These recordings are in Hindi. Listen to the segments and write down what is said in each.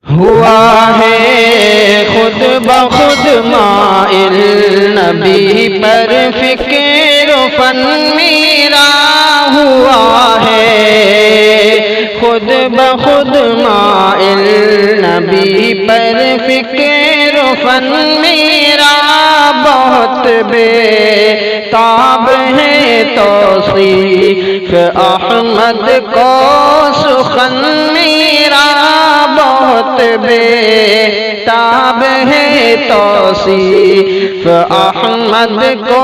हुआ है खुद बखुद माइल नबी पर फिक्र फन मेरा। हुआ है खुद बखुद माइल नबी पर फिक्र फन मेरा। बहुत बेताब है तौसीफ अहमद को सुखन मेरा। बहुत बेताब है तौसीफ अहमद को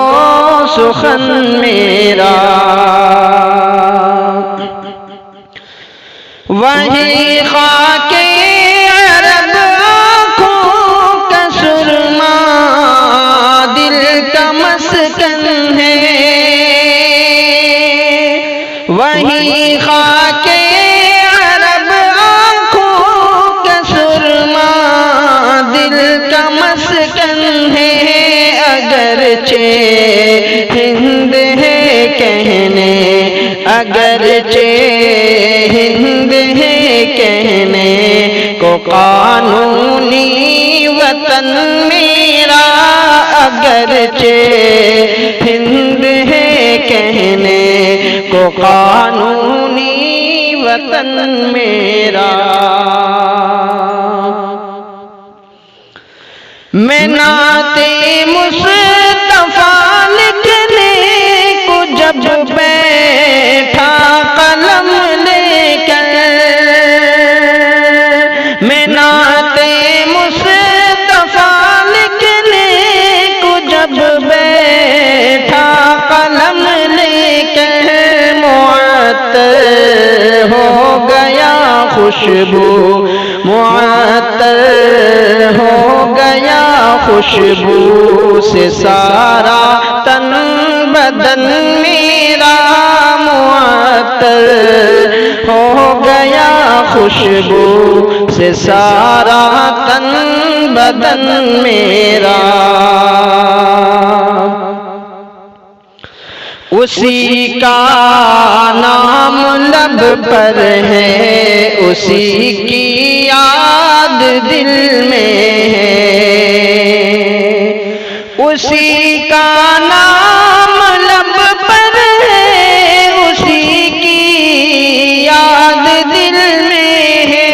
सुखन मेरा। वही खाके अरब आँखों का सुरमा दिल का मस्कन है। वही खाके अरब आँखों का सुरमा दिल का मस्कन है। अगरचे हिंद है कहने, अगरचे हिंद है कहने को कानूनी वतन मेरा। अगरचे हिंद है कहने को कानूनी वतन मेरा। मैं नाते मुस्तफा लिखने को जब बैठा कलम लेकर, मैं नाते मुस्तफा लिखने को जब बैठा कलम लेकर, मुअत्तर हो गया खुशबू, मुअत्तर हो गया खुशबू से सारा तन बदन मेरा। मुअत्तर हो गया खुशबू से सारा तन बदन मेरा। उसी का नाम लब पर है, उसी की याद दिल में है। उसी का नाम लब पर है, उसी की याद दिल में है।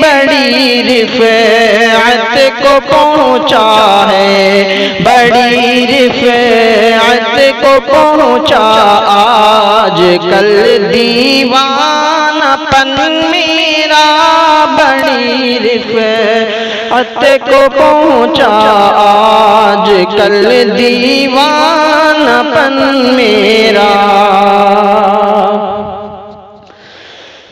बड़ी रिफ़अत को पहुँचा है, बड़ी रिफ़अत को पहुँचा आज कल दीवानापन मेरा। बड़ी रिफ़अत को पहुँचा आज कल दीवानापन मेरा।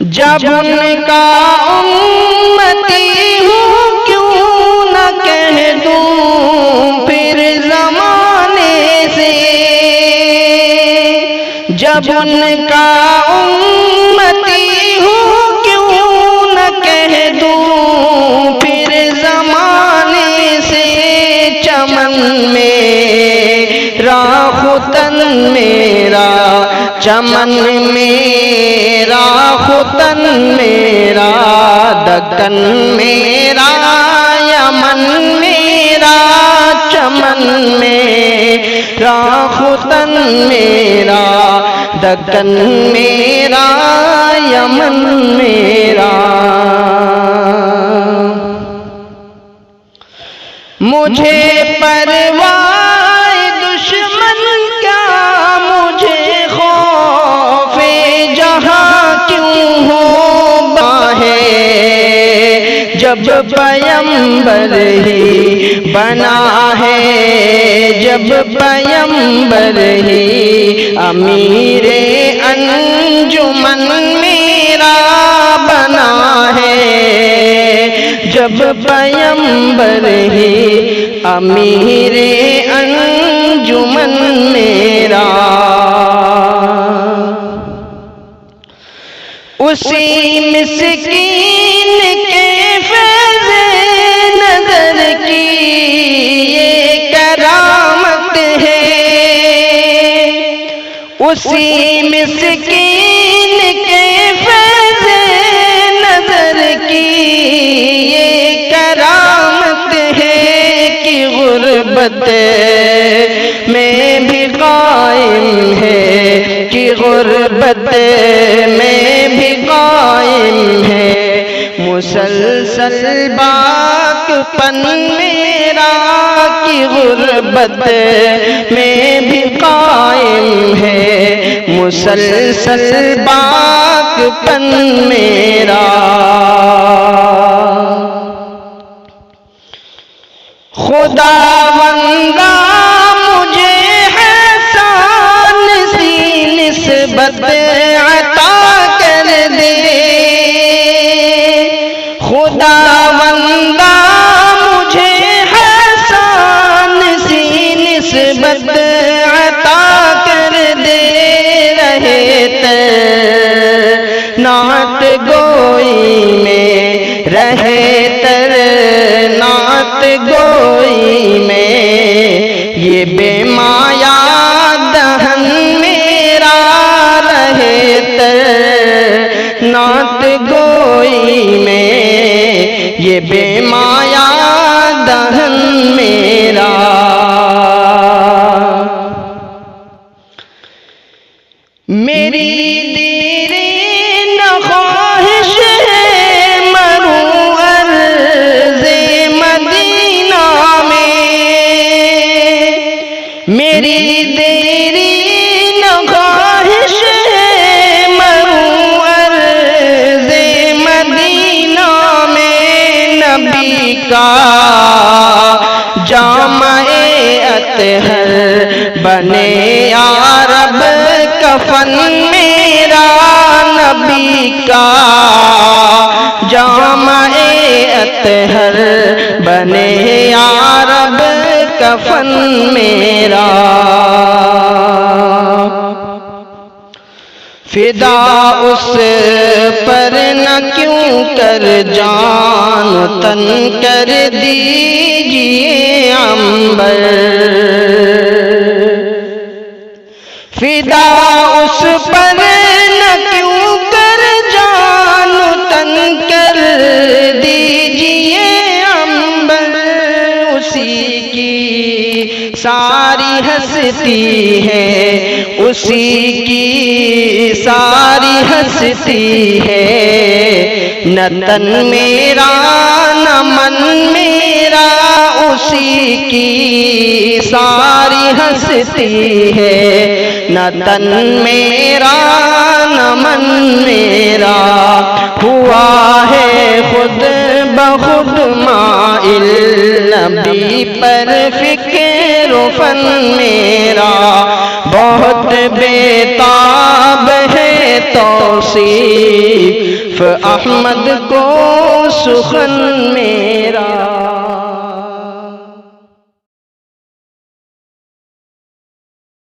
जब उनका उम्मती हूँ क्यों न कह दूँ फिर ज़माने से। जब उनका उम्मती हूँ क्यों न कह दूँ फिर ज़माने से। चमन मेरा खुतन मेरा, चमन मेरा खुतन मेरा, दक्कन मेरा यमन मेरा। चमन मेरा खुतन मेरा, दक्कन मेरा यमन मेरा। मुझे परवाह दुश्मन क्या, मुझे खौफे जहाँ क्यों हो बाहे। जब पैगंबर ही बना है, जब पैगंबर ही अमीरे अंजुमन मेरा बना है। जब पैगंबर ही अमीरे अंजुमन मेरा। उसी मिस्कीन के फैज़े नज़र की ये करामत है। उसी मिस्कीन के फैज़े नज़र की ये गुर्बत में भी कायम है, कि गुर्बत में भी कायम है। मुसलसल बाकपन मेरा, कि गुर्बत में भी कायम है। मुसलसल बाकपन मेरा। खुदावंदा मुझे एहसान सी निस्बत अता कर दे। खुदावंदा मुझे एहसान सी निस्बत अता कर दे। रहे नात गोई में, रहे नात गोई में, ये बेमाया दहन मेरा। रहे नात गोई में, ये बेमाया दहन मेरा। मेरी दीरे न ख्वाहिश है मरूं अर्ज़े मदीना में। मेरी देरी न ख्वाहिश है मरूं अर्ज़े मदीना में। नबी का जामे अतहर बने या रब कफन मेरा। नबी का जामे अतहर बने या रब कफन मेरा। फिदा उस पर न क्यों कर जान तन कर दीजिए अंबर। फिदा उस पर न क्यों कर जान तन कर दीजिए अंबर। उसी की सारी हस्ती है, उसी की सारी हस्ती है। न तन मेरा न मन मेरा, उसी की सारी हस्ती है। न तन मेरा न मन मेरा। हुआ है खुद बखुद माइल नबी पर फिक्र फन मेरा। बहुत बेताब है तौसीफ अहमद को सुखन मेरा।